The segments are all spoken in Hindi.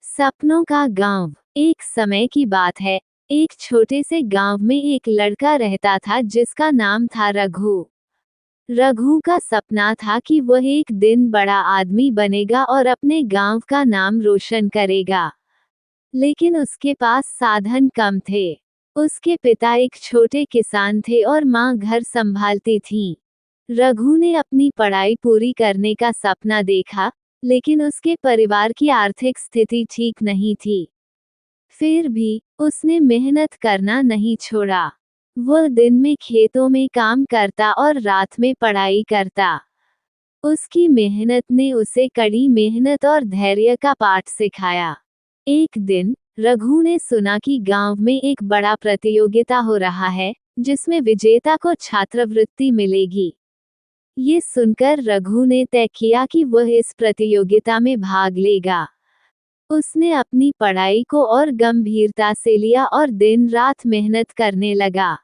सपनों का गांव। एक समय की बात है। एक छोटे से गांव में एक लड़का रहता था जिसका नाम था रघु। रघु का सपना था कि वह एक दिन बड़ा आदमी बनेगा और अपने गांव का नाम रोशन करेगा। लेकिन उसके पास साधन कम थे। उसके पिता एक छोटे किसान थे और मां घर संभालती थीं। रघु ने अपनी पढ़ाई पूरी करने का सपना देखा, लेकिन उसके परिवार की आर्थिक स्थिति ठीक नहीं थी। फिर भी उसने मेहनत करना नहीं छोड़ा। वह दिन में खेतों में काम करता और रात में पढ़ाई करता। उसकी मेहनत ने उसे कड़ी मेहनत और धैर्य का पाठ सिखाया। एक दिन रघु ने सुना कि गांव में एक बड़ा प्रतियोगिता हो रहा है, जिसमें विजेता को छात्रवृत्ति मिलेगी। ये सुनकर रघु ने तय किया कि वह इस प्रतियोगिता में भाग लेगा। उसने अपनी पढ़ाई को और गंभीरता से लिया और दिन रात मेहनत करने लगा।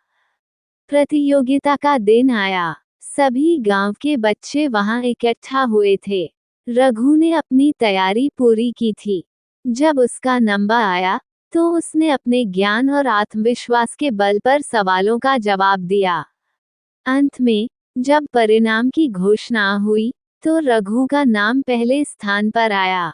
प्रतियोगिता का दिन आया। सभी गांव के बच्चे वहां इकट्ठा हुए थे। रघु ने अपनी तैयारी पूरी की थी। जब उसका नंबर आया, तो उसने अपने ज्ञान और आत्मविश्वास के बल पर सवालों का जवाब दिया। अंत में जब परिणाम की घोषणा हुई, तो रघु का नाम पहले स्थान पर आया।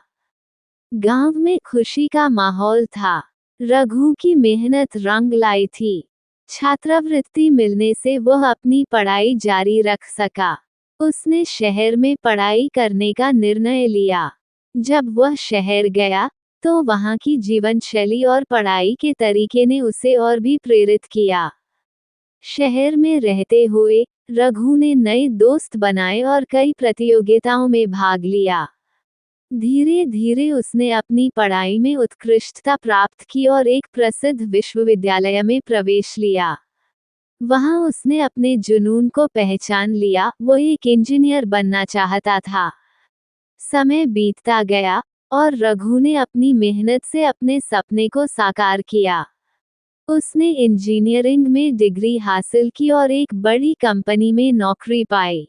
गांव में खुशी का माहौल था। रघु की मेहनत रंग लाई थी। छात्रवृत्ति मिलने से वह अपनी पढ़ाई जारी रख सका। उसने शहर में पढ़ाई करने का निर्णय लिया। जब वह शहर गया, तो वहां की जीवन शैली और पढ़ाई के तरीके ने उसे और भी प्रेरित किया। शहर में रहते हुए रघु ने नए दोस्त बनाए और कई प्रतियोगिताओं में भाग लिया। धीरे धीरे उसने अपनी पढ़ाई में उत्कृष्टता प्राप्त की और एक प्रसिद्ध विश्वविद्यालय में प्रवेश लिया। वहां उसने अपने जुनून को पहचान लिया। वो एक इंजीनियर बनना चाहता था। समय बीतता गया और रघु ने अपनी मेहनत से अपने सपने को साकार किया। उसने इंजीनियरिंग में डिग्री हासिल की और एक बड़ी कंपनी में नौकरी पाई।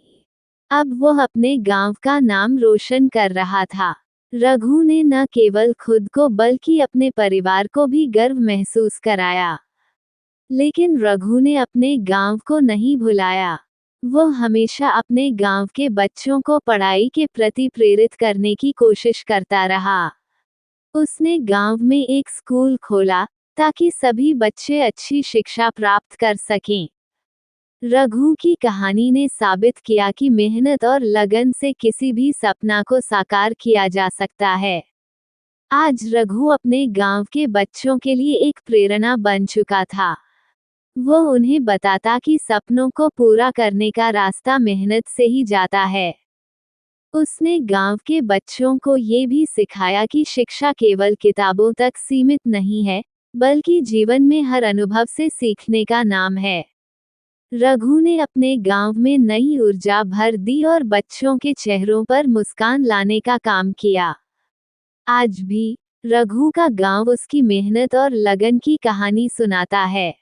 अब वह अपने गांव का नाम रोशन कर रहा था। रघु ने न केवल खुद को बल्कि अपने परिवार को भी गर्व महसूस कराया। लेकिन रघु ने अपने गांव को नहीं भुलाया। वह हमेशा अपने गांव के बच्चों को पढ़ाई के प्रति प्रेरित करने की कोशिश करता रहा। उसने गांव में एक स्कूल खोला, ताकि सभी बच्चे अच्छी शिक्षा प्राप्त कर सकें। रघु की कहानी ने साबित किया कि मेहनत और लगन से किसी भी सपना को साकार किया जा सकता है। आज रघु अपने गांव के बच्चों के लिए एक प्रेरणा बन चुका था। वह उन्हें बताता कि सपनों को पूरा करने का रास्ता मेहनत से ही जाता है। उसने गांव के बच्चों को ये भी सिखाया कि शिक्षा केवल किताबों तक सीमित नहीं है, बल्कि जीवन में हर अनुभव से सीखने का नाम है। रघु ने अपने गांव में नई ऊर्जा भर दी और बच्चों के चेहरों पर मुस्कान लाने का काम किया। आज भी रघु का गांव उसकी मेहनत और लगन की कहानी सुनाता है।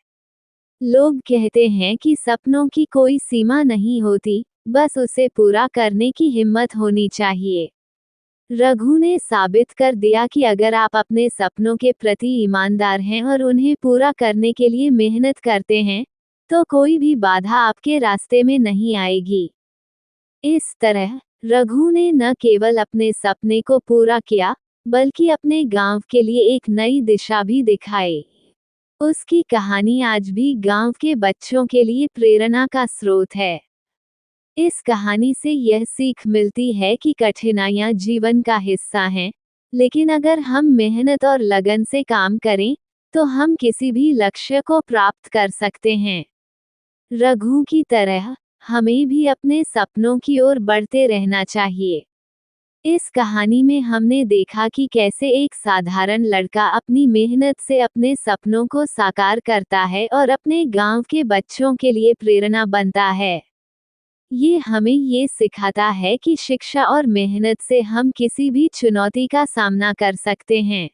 लोग कहते हैं कि सपनों की कोई सीमा नहीं होती, बस उसे पूरा करने की हिम्मत होनी चाहिए। रघु ने साबित कर दिया कि अगर आप अपने सपनों के प्रति ईमानदार हैं और उन्हें पूरा करने के लिए मेहनत करते हैं, तो कोई भी बाधा आपके रास्ते में नहीं आएगी। इस तरह रघु ने न केवल अपने सपने को पूरा किया, बल्कि अपने गांव के लिए एक नई दिशा भी दिखाई। उसकी कहानी आज भी गांव के बच्चों के लिए प्रेरणा का स्रोत है। इस कहानी से यह सीख मिलती है कि कठिनाइयां जीवन का हिस्सा हैं, लेकिन अगर हम मेहनत और लगन से काम करें, तो हम किसी भी लक्ष्य को प्राप्त कर सकते हैं। रघु की तरह हमें भी अपने सपनों की ओर बढ़ते रहना चाहिए। इस कहानी में हमने देखा कि कैसे एक साधारण लड़का अपनी मेहनत से अपने सपनों को साकार करता है और अपने गांव के बच्चों के लिए प्रेरणा बनता है। ये हमें ये सिखाता है कि शिक्षा और मेहनत से हम किसी भी चुनौती का सामना कर सकते हैं।